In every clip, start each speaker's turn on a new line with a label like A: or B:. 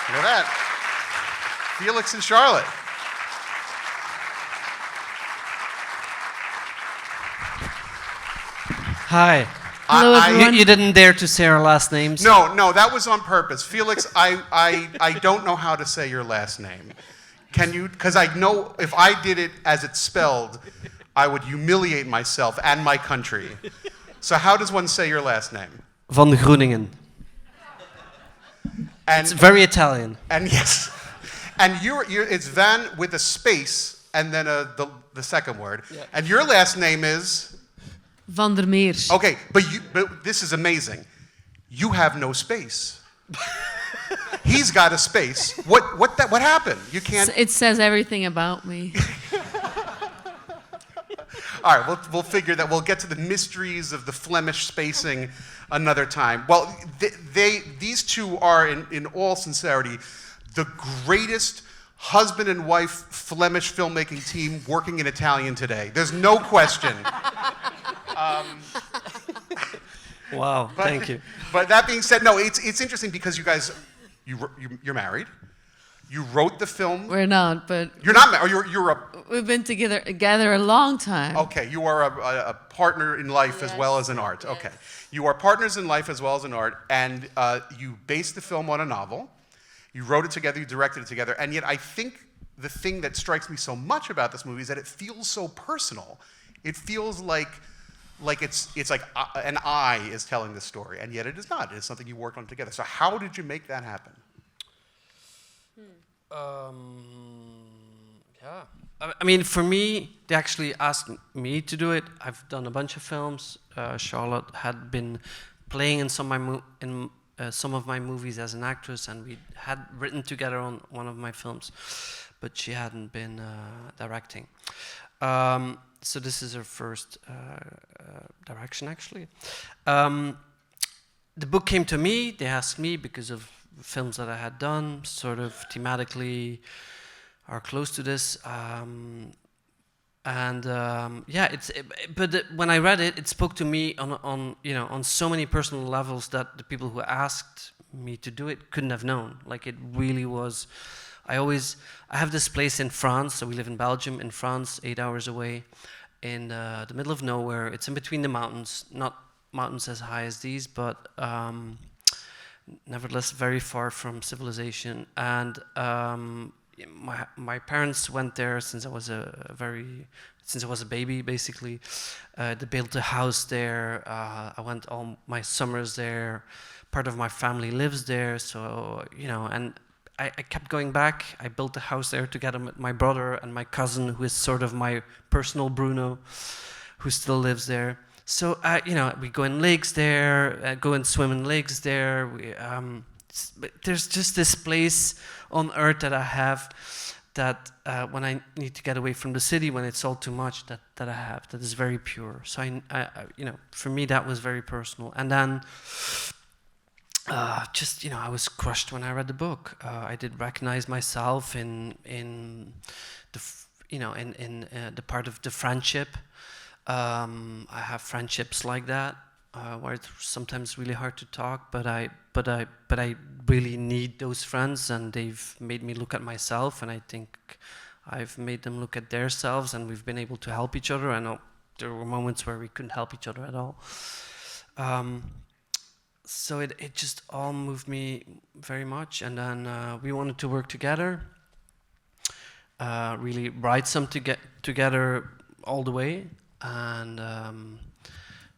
A: Look at that. Felix and Charlotte.
B: Hi.
C: Hello, everyone.
B: You didn't dare to say our last names?
A: No, that was on purpose. Felix, I don't know how to say your last name. Can you? Because I know if I did it as it's spelled, I would humiliate myself and my country. So how does one say your last name?
B: Van Groeningen.
A: And,
B: It's very Italian.
A: And yes. And it's Van with a space and then the second word. Yeah. And your last name is?
C: Vandermeersch.
A: Okay, but this is amazing. You have no space. He's got a space. What happened? You can't.
C: It says everything about me.
A: All right, we'll figure that. We'll get to the mysteries of the Flemish spacing another time. Well, these two are, in all sincerity, the greatest husband and wife Flemish filmmaking team working in Italian today. There's no question.
B: Wow, thank you.
A: But that being said, no, it's interesting because you guys, you're married. You wrote the film.
C: We're not, but
A: you're not married. You're a.
C: We've been together a long time.
A: Okay, you are a partner in life as well as in art.
C: Yes.
A: Okay, you are partners in life as well as in art, and you based the film on a novel. You wrote it together. You directed it together, and yet I think the thing that strikes me so much about this movie is that it feels so personal. It feels like it's like an I is telling the story, and yet it is not. It is something you worked on together. So how did you make that happen?
B: Yeah. I mean, for me, they actually asked me to do it. I've done a bunch of films. Charlotte had been playing in some of my movies as an actress, and we had written together on one of my films, but she hadn't been directing. So this is her first direction, actually. The book came to me. They asked me because of films that I had done, sort of thematically are close to this. But when I read it, it spoke to me on so many personal levels that the people who asked me to do it couldn't have known. Like, it really was. I have this place in France, so we live in Belgium, in France, 8 hours away, in the middle of nowhere. It's in between the mountains, not mountains as high as these, but nevertheless very far from civilization. And my parents went there since I was a baby, basically. They built a house there. I went all my summers there. Part of my family lives there, so and I kept going back. I built a house there together with my brother and my cousin, who is sort of my personal Bruno, who still lives there. So we go in lakes there, go and swim in lakes there. There's just this place on earth that I have that when I need to get away from the city, when it's all too much, that I have, that is very pure. So I for me that was very personal. And then I was crushed when I read the book. I did recognize myself in the part of the friendship. I have friendships like that where it's sometimes really hard to talk, but I really need those friends, and they've made me look at myself, and I think I've made them look at their selves, and we've been able to help each other. I know there were moments where we couldn't help each other at all. So it just all moved me very much, and then we wanted to work together, really write something together all the way. And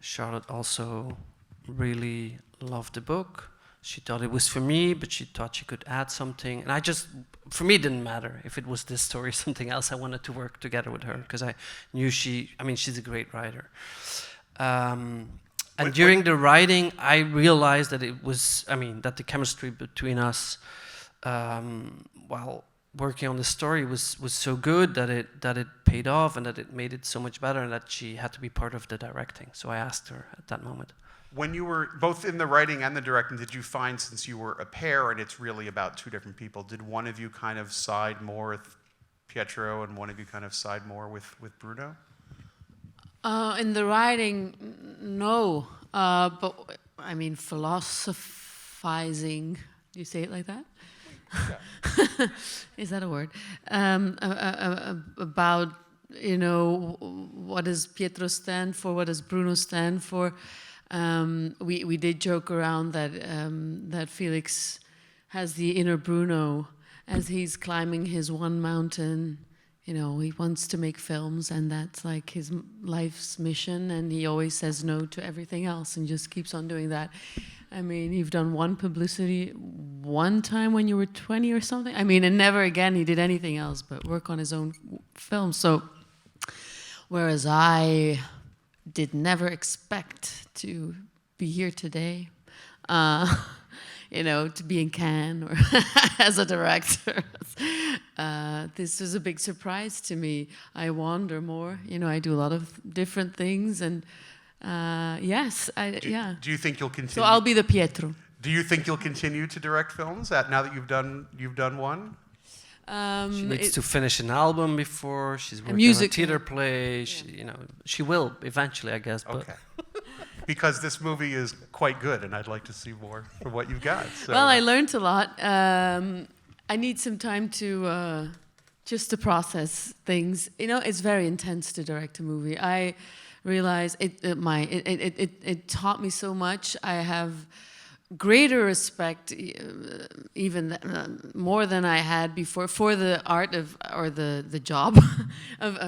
B: Charlotte also really loved the book. She thought it was for me, but she thought she could add something. And for me, it didn't matter if it was this story or something else. I wanted to work together with her because I knew she's a great writer. And during the writing, I realized that that the chemistry between us, while working on the story, was so good that it paid off, and that it made it so much better, and that she had to be part of the directing. So I asked her at that moment.
A: When you were both in the writing and the directing, did you find, since you were a pair and it's really about two different people, did one of you kind of side more with Pietro and one of you kind of side more with Bruno?
C: In the writing, no. But I mean, philosophizing. Do you say it like that? Is that a word? About, you know, what does Pietro stand for? What does Bruno stand for? We did joke around that that Felix has the inner Bruno as he's climbing his one mountain. You know, he wants to make films, and that's like his life's mission, and he always says no to everything else and just keeps on doing that. I mean, you've done one publicity one time when you were 20 or something. I mean, and never again he did anything else but work on his own film. So, whereas I did never expect to be here today, you know, to be in Cannes or as a director. This was a big surprise to me. I wander more, you know, I do a lot of different things, and yes, yeah.
A: Do you think you'll continue?
C: So I'll be the Pietro.
A: Do you think you'll continue to direct films now that you've done one?
B: She needs to finish an album before she's working on a theater play. You know, she will eventually, I guess. But
A: Okay. Because this movie is quite good, and I'd like to see more of what you've got. So.
C: Well, I learned a lot. I need some time to just to process things. You know, it's very intense to direct a movie. I realize it taught me so much. I have greater respect, even more than I had before, for the art of, or the job of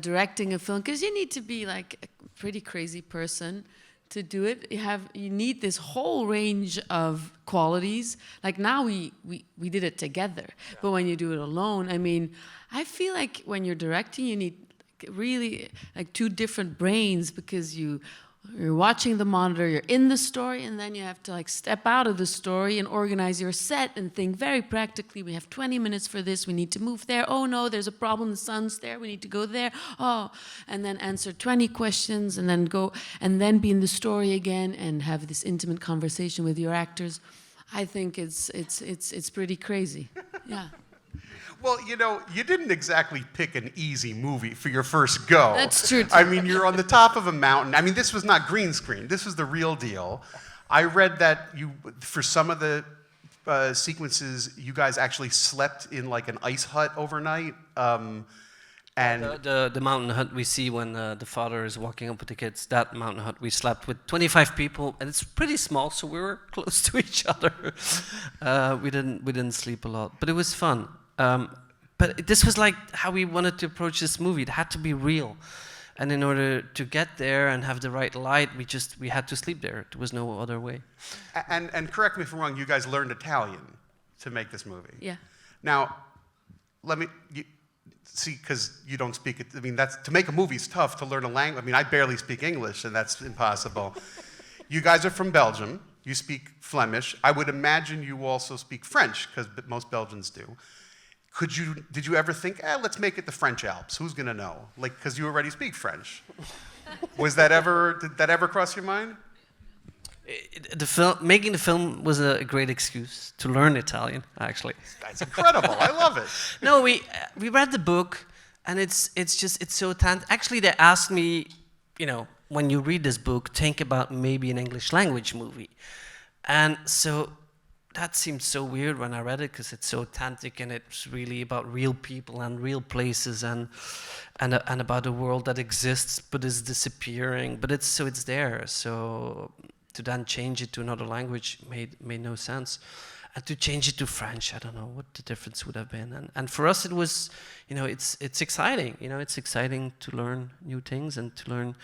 C: directing a film, because you need to be like a pretty crazy person to do it. You need this whole range of qualities. Like now we did it together, but when you do it alone, I mean, I feel like when you're directing, you need really like two different brains, because you're watching the monitor, you're in the story, and then you have to like step out of the story and organize your set and think very practically. We have 20 minutes for this, we need to move there. Oh no, there's a problem, the sun's there, we need to go there. Oh, and then answer 20 questions, and then go, and then be in the story again and have this intimate conversation with your actors. I think it's pretty crazy. Yeah.
A: Well, you know, you didn't exactly pick an easy movie for your first go.
C: That's true, too.
A: I mean, you're on the top of a mountain. I mean, this was not green screen. This was the real deal. I read that for some of the sequences, you guys actually slept in like an ice hut overnight. And
B: the mountain hut we see when the father is walking up with the kids, that mountain hut, we slept with 25 people, and it's pretty small, so we were close to each other. We didn't sleep a lot, but it was fun. But this was like how we wanted to approach this movie. It had to be real, and in order to get there and have the right light, we had to sleep there. There was no other way.
A: And correct me if I'm wrong, you guys learned Italian to make this movie.
C: Yeah.
A: Now, see, because you don't speak it. I mean, to make a movie is tough. To learn a language. I mean, I barely speak English, and that's impossible. You guys are from Belgium. You speak Flemish. I would imagine you also speak French, because most Belgians do. Did you ever think, let's make it the French Alps? Who's gonna know? Like, because you already speak French. Did that ever cross your mind?
B: Making the film was a great excuse to learn Italian, actually.
A: That's incredible. I love it.
B: No, we read the book, and it's so actually, they asked me, you know, when you read this book, think about maybe an English language movie, and so that seemed so weird when I read it, because it's so authentic, and it's really about real people and real places, and about a world that exists but is disappearing, but it's there. So to then change it to another language made no sense, and to change it to French, I don't know what the difference would have been. And for us, it was, you know, it's exciting. You know, it's exciting to learn new things and to learn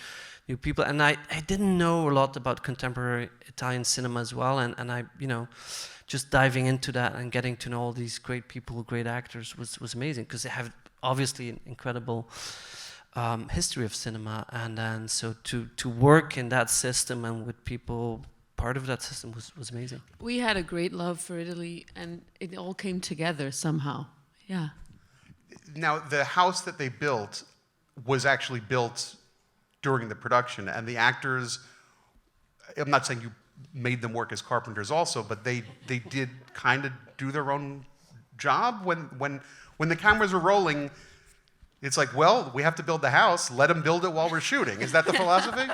B: new people. And I didn't know a lot about contemporary Italian cinema as well, and I, you know, just diving into that and getting to know all these great people, great actors was amazing, because they have obviously an incredible history of cinema, and then so to work in that system and with people part of that system was amazing.
C: We had a great love for Italy, and it all came together somehow. Yeah.
A: Now, the house that they built was actually built during the production, and the actors, I'm not saying you made them work as carpenters also, but they did kind of do their own job when the cameras were rolling. It's like, well, we have to build the house, let them build it while we're shooting. Is that the philosophy?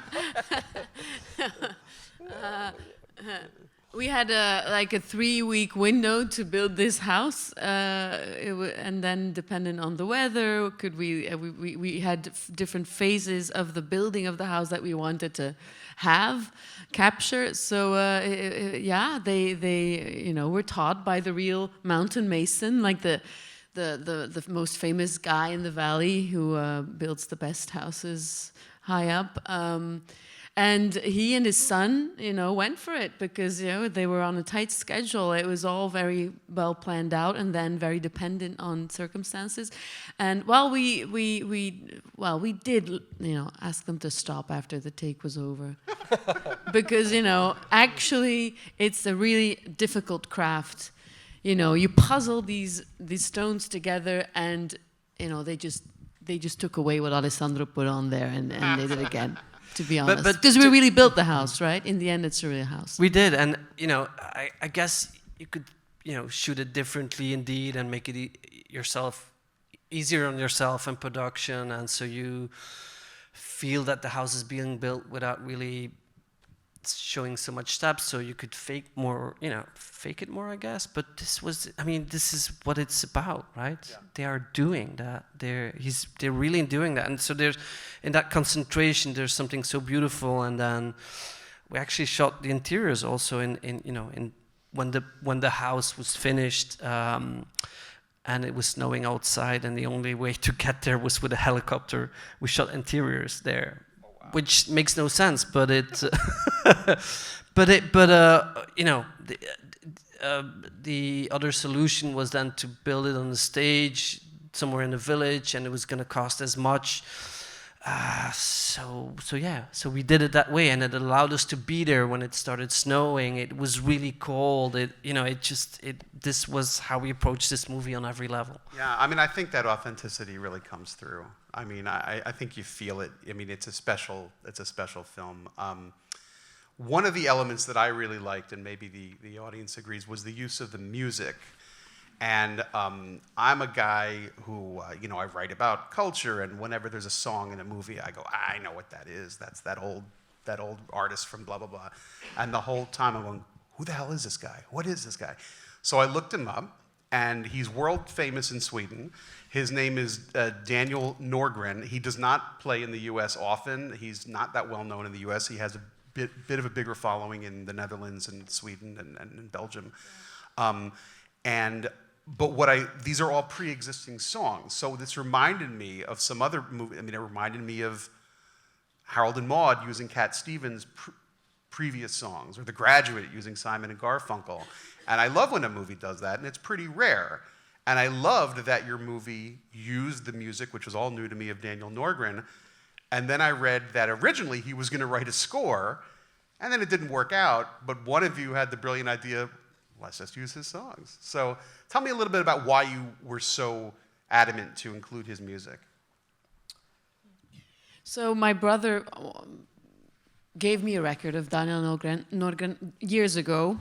C: We had like a 3-week window to build this house, and then depending on the weather, could we had different phases of the building of the house that we wanted to capture. So yeah, they were taught by the real mountain mason, like the most famous guy in the valley who builds the best houses high up. And he and his son, went for it because, they were on a tight schedule. It was all very well planned out and then very dependent on circumstances. And we did, ask them to stop after the take was over. Because, actually it's a really difficult craft. You puzzle these stones together and, they just took away what Alessandro put on there and they did it again. To be honest, because we really built the house, right? In the end, it's a real house.
B: We did, and I guess you could shoot it differently indeed, and make it easier on yourself in production, and so you feel that the house is being built without really showing so much steps, so you could fake it more, I guess. But this is what it's about, right? Yeah. They are doing that. They're really doing that, and so there's in that concentration, there's something so beautiful. And then we actually shot the interiors also in when the house was finished, and it was snowing outside, and the only way to get there was with a helicopter. We shot interiors there. Which makes no sense, but the other solution was then to build it on the stage somewhere in the village, and it was going to cost as much. So we did it that way, and it allowed us to be there when it started snowing. It was really cold. This was how we approached this movie on every level.
A: Yeah, I think that authenticity really comes through. I think you feel it. It's a special film. One of the elements that I really liked, and maybe the audience agrees, was the use of the music. And I'm a guy who, I write about culture, and whenever there's a song in a movie, I go, I know what that is. That's that old artist from blah, blah, blah. And the whole time I'm going, who the hell is this guy? What is this guy? So I looked him up, and he's world famous in Sweden. His name is Daniel Norgren. He does not play in the U.S. often. He's not that well known in the U.S. He has a bit of a bigger following in the Netherlands and Sweden and in Belgium. These are all pre-existing songs. So this reminded me of some other movie. It reminded me of Harold and Maude using Cat Stevens' previous songs, or The Graduate using Simon and Garfunkel. And I love when a movie does that, and it's pretty rare. And I loved that your movie used the music, which was all new to me, of Daniel Norgren. And then I read that originally he was going to write a score, and then it didn't work out. But one of you had the brilliant idea, let's just use his songs. So tell me a little bit about why you were so adamant to include his music.
C: So my brother gave me a record of Daniel Norgren years ago.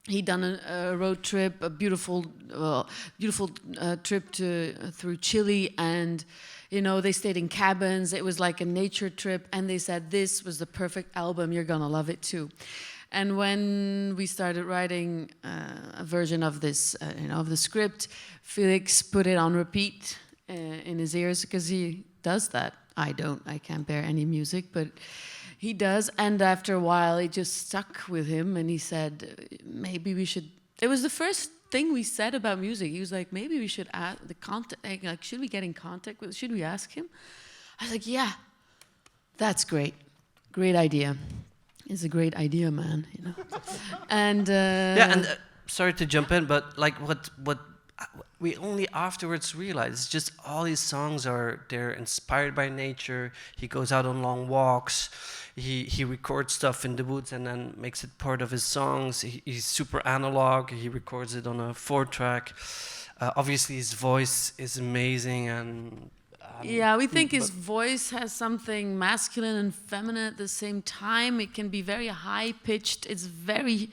C: He'd done a road trip, a beautiful trip through Chile, and they stayed in cabins. It was like a nature trip, and they said this was the perfect album. You're gonna love it too. And when we started writing a version of this, of the script, Felix put it on repeat in his ears because he does that. I don't. I can't bear any music, but he does. And after a while, it just stuck with him, and he said, maybe we should. It was the first thing we said about music. He was like, maybe we should add the contact. Like, should we get in contact with? Should we ask him? I was like, yeah, that's great. Great idea. It's a great idea, man. And
B: sorry to jump in, but like what we only afterwards realized, it's just all these songs they're inspired by nature. He goes out on long walks. He records stuff in the woods and then makes it part of his songs. He's super analog. He records it on a 4-track. Obviously, his voice is amazing, and
C: we think his voice has something masculine and feminine at the same time. It can be very high-pitched. It's very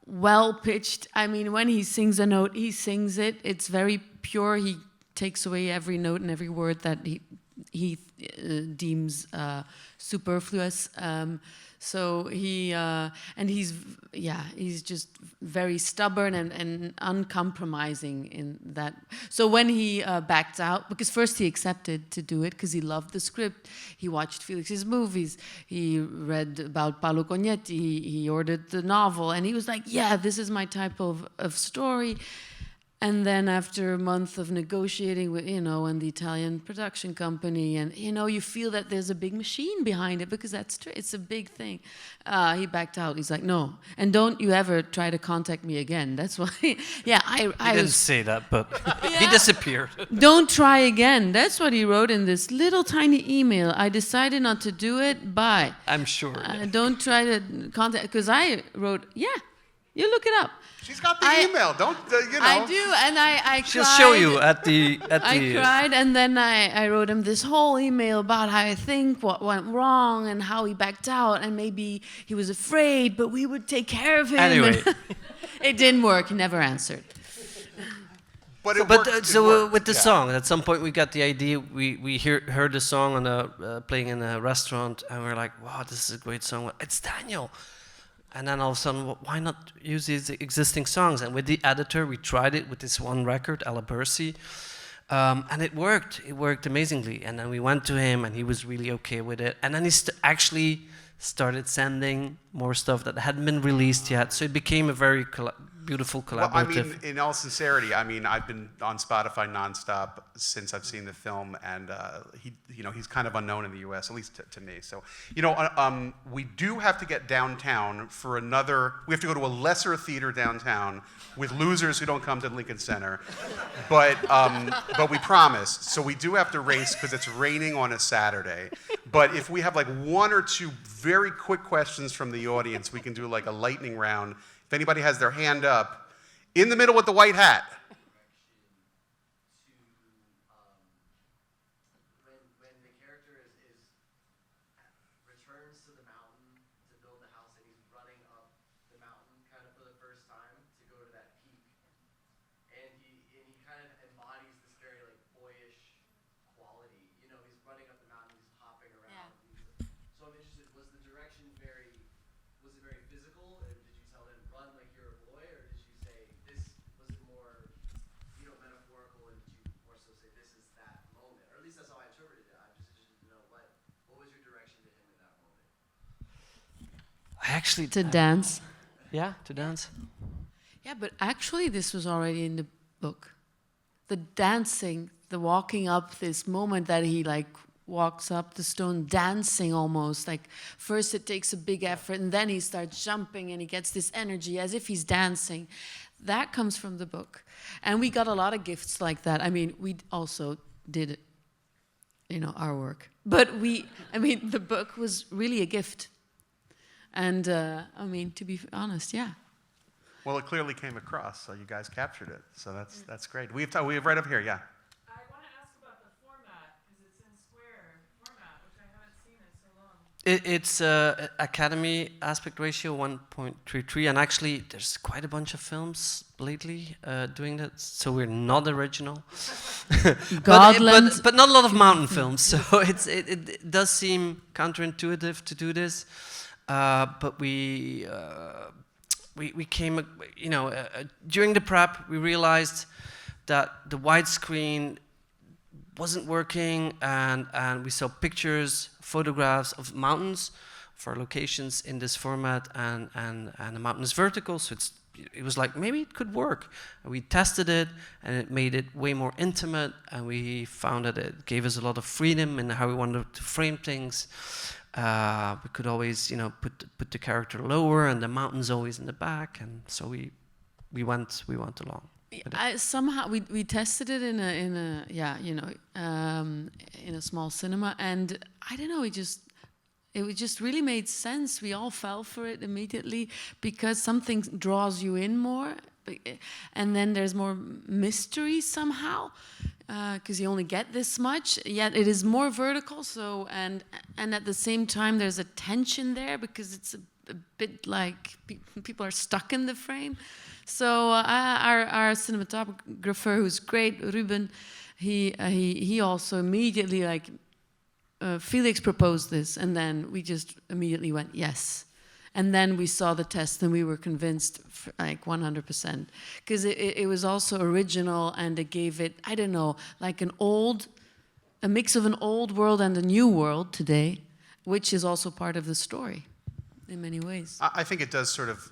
C: well-pitched. When he sings a note, he sings it. It's very pure. He takes away every note and every word that he deems superfluous. So he's just very stubborn and uncompromising in that. So when he backed out, because first he accepted to do it because he loved the script, he watched Felix's movies, he read about Paolo Cognetti, he ordered the novel, and he was like, yeah, this is my type of story. And then after a month of negotiating with, and the Italian production company, and, you feel that there's a big machine behind it, because that's true, it's a big thing. He backed out. He's like, no, and don't you ever try to contact me again. That's why, I
B: didn't say that, but he disappeared.
C: Don't try again. That's what he wrote in this little tiny email. I decided not to do it, bye.
B: I'm sure.
C: Don't try to contact, because I wrote, you look it up.
A: She's got the email. Don't
C: I do, and I
B: She'll
C: cried.
B: show you at the.
C: I cried, and then I wrote him this whole email about how I think what went wrong and how he backed out, and maybe he was afraid, but we would take care of him.
B: Anyway,
C: it didn't work. He never answered.
A: But it worked.
B: With the song, at some point we got the idea. We heard the song playing in a restaurant, and we were like, "Wow, this is a great song! It's Daniel." And then all of a sudden, why not use these existing songs? And with the editor, we tried it with this one record, Alla Bersi, and it worked. It worked amazingly. And then we went to him, and he was really okay with it. And then he actually started sending more stuff that hadn't been released yet. So it became a very beautiful collaborative.
A: Well, I mean, in all sincerity, I've been on Spotify nonstop since I've seen the film, and he's kind of unknown in the U.S., at least to me. So, we do have to get downtown for another. We have to go to a lesser theater downtown with losers who don't come to Lincoln Center, but we promised. So we do have to race because it's raining on a Saturday. But if we have like one or two very quick questions from the audience, we can do like a lightning round. If anybody has their hand up, in the middle with the white hat.
D: When the character returns to the mountain to build the house, and he's running up the mountain kind of for the first time to go to that peak, and he kind of embodies this very like boyish quality. He's running up the mountain, he's hopping around. Yeah. So I'm interested, was it very physical? Did you tell him run like you're a boy, or did you say this? Was it more, metaphorical, and did you more so say this is that moment? Or at least that's how I interpreted it. I'm just interested to know what was your direction to him in that moment?
C: To dance.
B: Yeah, to dance.
C: Yeah, but actually this was already in the book. The dancing, the walking up, this moment that he like walks up the stone dancing almost. Like first it takes a big effort, and then he starts jumping and he gets this energy as if he's dancing. That comes from the book. And we got a lot of gifts like that. I mean, we also did, our work. But the book was really a gift. And to be honest, yeah.
A: Well, it clearly came across, so you guys captured it. So that's great. We have right up here, yeah.
E: I want to ask about the format, because it's in square format, which I haven't seen in so long.
B: It's Academy aspect ratio 1.33, and actually there's quite a bunch of films lately doing that, so we're not original. but not a lot of mountain films, so it does seem counterintuitive to do this. But we came, during the prep, we realized that the widescreen wasn't working, and we saw pictures, photographs of mountains for locations in this format, and the mountain is vertical, so it was like, maybe it could work. And we tested it, and it made it way more intimate, and we found that it gave us a lot of freedom in how we wanted to frame things. We could always, put the character lower, and the mountain's always in the back, and so we went along.
C: Somehow we tested it in a small cinema, and I don't know, it just really made sense. We all fell for it immediately because something draws you in more, and then there's more mystery somehow. Because you only get this much, yet it is more vertical. So and at the same time, there's a tension there because it's a bit like people are stuck in the frame. So our cinematographer, who's great, Ruben, he also immediately Felix proposed this, and then we just immediately went yes. And then we saw the test, and we were convinced, like 100%, because it was also original, and it gave it, I don't know, like a mix of an old world and a new world today, which is also part of the story in many ways.
A: I think it does sort of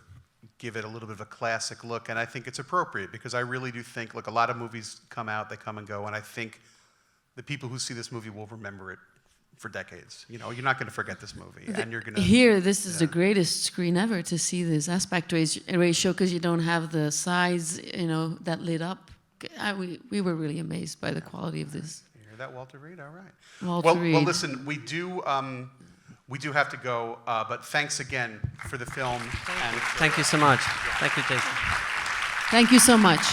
A: give it a little bit of a classic look, and I think it's appropriate because I really do think, look, a lot of movies come out, they come and go, and I think the people who see this movie will remember it for decades. You know, you're not going to forget this movie, and you're going to...
C: Here, this is the greatest screen ever to see this aspect ratio because you don't have the size, you know, that lit up. We were really amazed by the quality of this.
A: You hear that, Walter Reed? All right.
C: Walter Reed.
A: Well, listen, we do have to go, but thanks again for the film.
B: Thank you so much. Thank you, Jason.
C: Thank you so much.